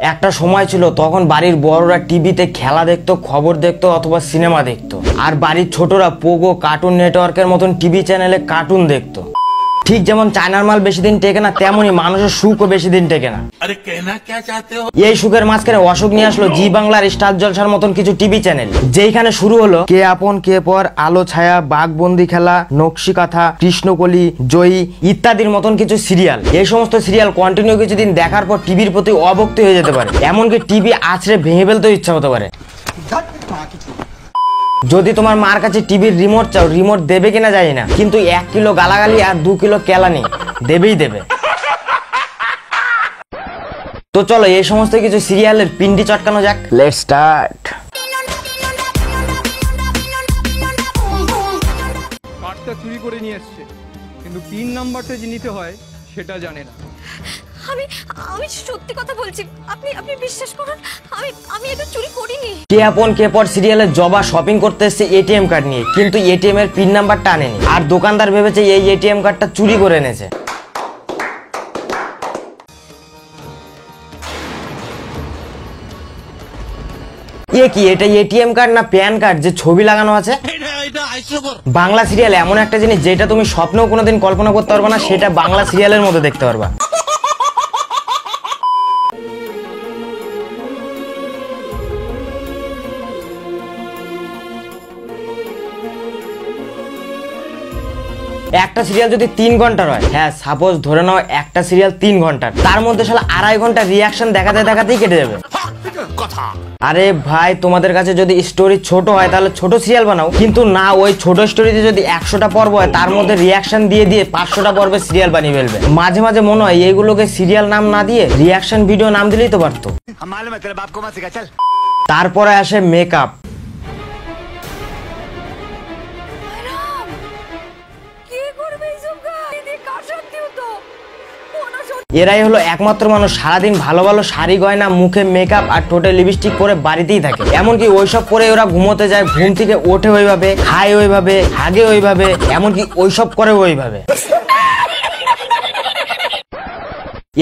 একটা সময় ছিল তখন বাড়ির বড়রা টিভিতে খেলা দেখতো, খবর দেখতো অথবা সিনেমা দেখতো, আর বাড়ির ছোটরা পোগো, কার্টুন নেটওয়ার্কের মতন টিভি চ্যানেলে কার্টুন দেখতো। ঠিক যেমন চায়নার মাল বেশি দিন টেকে না, তেমনই মানুষের সুখও বেশি দিন টেকে না। এই সুখের মাঝখানে অসুখ নিয়ে আসলো জি বাংলার স্টার জলসার মতন কিছু টিভি চ্যানেল, যেখানে শুরু হলো কে আপন কে পর, আলো ছায়া, বাঘবন্দি খেলা, নকশি কাঁথা, কৃষ্ণকলি, জয়ী ইত্যাদির মতন কিছু সিরিয়াল। এই সমস্ত সিরিয়াল কন্টিনিউ কিছুদিন দেখার পর টিভির প্রতি অভক্তি হয়ে যেতে পারে, এমনকি টিভি আছড়ে ভেঙে ফেলতেও ইচ্ছা হতে পারে। যদি তোমার মার কাছে টিভির রিমোট চাও, রিমোট দেবে কিনা জানি না, কিন্তু 1 কিলো গালাগালি আর 2 কিলো কেলানি দেবেই দেবে। তো চলো এই সমস্ত কিছু সিরিয়ালের পিন্ডি চটকানো যাক। Let's start. কার্ডটা চুরি করে নিয়ে এসেছে, কিন্তু পিন নাম্বারটা যে নিতে হয় সেটা জানে না। আমি সত্যি কথা বলছি, আপনি বিশ্বাস করুন, আমি এটা চুরি করিনি। কে আপন কে পর সিরিয়ালে জবা শপিং করতে এসেছে এটিএম কার্ড নিয়ে, কিন্তু এটিএম এর পিন নাম্বারটা আনেনি, আর দোকানদার ভেবেছে এই এটিএম কার্ডটা চুরি করে এনেছে। কি এটা এটিএম কার্ড না প্যান কার্ড যে ছবি লাগানো আছে? বাংলা সিরিয়াল এমন একটা জিনিস যেটা তুমি স্বপ্নেও কোনোদিন কল্পনা করতে পারবে না, সেটা বাংলা সিরিয়ালের মধ্যে দেখতে পারবা। একটা সিরিয়াল যদি 3 ঘন্টার হয়, হ্যাঁ সাপোজ ধরে নাও একটা সিরিয়াল 3 ঘন্টার, তার মধ্যে শালা 2.5 ঘন্টা রিয়াকশন দেখাতেই কেটে যাবে। আরে ভাই, তোমাদের কাছে যদি স্টোরি ছোট হয় তাহলে ছোট সিরিয়াল বানাও, কিন্তু না, ওই ছোট স্টোরিতে যদি 100টা পর্ব হয় তার মধ্যে রিয়াকশন দিয়ে 500টা পর্বের সিরিয়াল বানিয়ে ফেলবে। মাঝে মাঝে মনে হয় এইগুলোকে সিরিয়াল নাম না দিয়ে রিয়াকশন ভিডিও নাম দিলেই তো পারতো। তারপরে আসে মেকআপ। এরাই হলো একমাত্র মানুষ সারাদিন ভালো ভালো শাড়ি গয়না, মুখে মেকআপ আর ঠোঁটে লিপস্টিক পরে বাড়িতেই থাকে। এমনকি ওইসব পরে ওরা ঘুমোতে যায়, ঘুম থেকে ওঠে ওইভাবে, খায় ওইভাবে, হাগে ওইভাবে, এমনকি ওইসব করে ওইভাবে।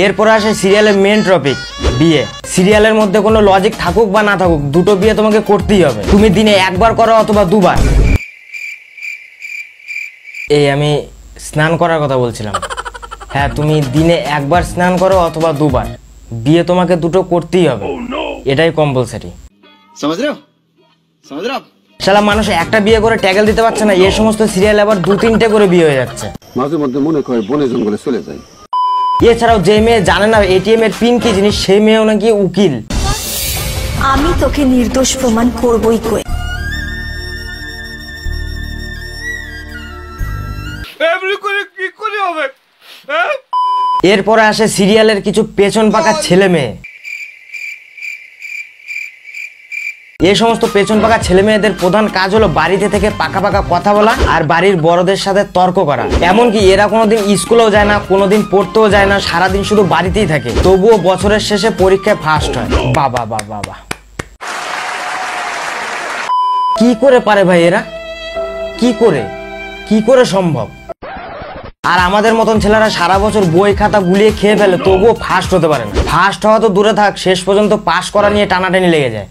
এরপর আসে সিরিয়ালের মেন টপিক, বিয়ে। সিরিয়ালের মধ্যে কোনো লজিক থাকুক বা না থাকুক, দুটো বিয়ে তোমাকে করতেই হবে। তুমি দিনে 1 বার করো অথবা 2 বার। আমি স্নান করার কথা বলছিলাম। হ্যাঁ, তুমি দিনে 1 বার স্নান করো অথবা 2 বার, বিয়ে তোমাকে দুটো করতেই হবে, এটাই কম্পালসারি। শালা মানুষ একটা বিয়ে করে ট্যাগেল দিতে পারছে না, এই সমস্ত সিরিয়াল আবার 2-3টে করে বিয়ে হয়ে যাচ্ছে। মাঝে মধ্যে মনে হয় বনে জঙ্গলে চলে যায়। এছাড়াও যে মেয়ে জানে না এটিএম এর পিন কি জিনিস, সেই মেয়েও নাকি উকিল। আমি তোকে নির্দোষ প্রমাণ করবই কই। এরপরে আসে সিরিয়ালের কিছু পেছন পাকা ছেলে মেয়ে। এই সমস্ত পেছন পাকা ছেলে মেয়েদের প্রধান কাজ হলো বাড়িতে থেকে পাকা পাকা কথা বলা আর বাড়ির বড়দের সাথে তর্ক করা। এমনকি এরা কোনোদিন স্কুলেও যায় না, কোনোদিন পড়তেও যায় না, সারাদিন শুধু বাড়িতেই থাকে, তবুও বছরের শেষে পরীক্ষায় ফার্স্ট হয়। বাবা বাবা বাবা, কি করে পারে ভাই এরা? কি করে সম্ভব? আর আমাদের মতন ছেলেরা সারা বছর বই খাতা গুলিয়ে খেয়ে ফেলে, তবুও ফার্স্ট হতে পারে না। ফার্স্ট হওয়া তো দূরে থাক, শেষ পর্যন্ত পাস করা নিয়ে টানাটানি লেগে যায়।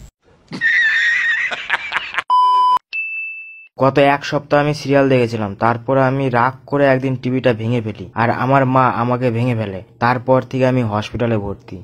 গত 1 সপ্তাহ আমি সিরিয়াল দেখেছিলাম, তারপরে আমি রাগ করে একদিন টিভিটা ভেঙে ফেলি, আর আমার মা আমাকে ভেঙে ফেলে। তারপর থেকে আমি হসপিটালে ভর্তি।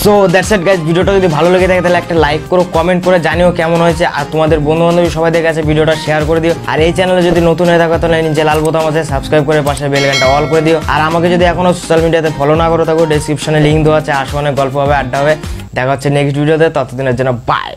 সো দ্যাটস ইট গাইস, ভিডিওটা যদি ভালো লেগে থাকে তাহলে একটা লাইক করো, কমেন্ট করে জানিও কেমন হয়েছে, আর তোমাদের বন্ধু বান্ধবী সবাইদের কাছে ভিডিওটা শেয়ার করে দিও। আর এই চ্যানেলে যদি নতুন হয়ে থাকো তাহলে নিচে লাল বোতাম আছে, সাবস্ক্রাইব করে পাশে বেল আইকনটা অল করে দিও। আর আমাকে যদি এখনো সোশ্যাল মিডিয়াতে ফলো না করো থাকো, ডেসক্রিপশনে লিংক দেওয়া আছে, আসো, অনেক গল্প হবে, আড্ডা হবে। দেখা হচ্ছে নেক্সট ভিডিওতে, ততদিনের জন্য বাই।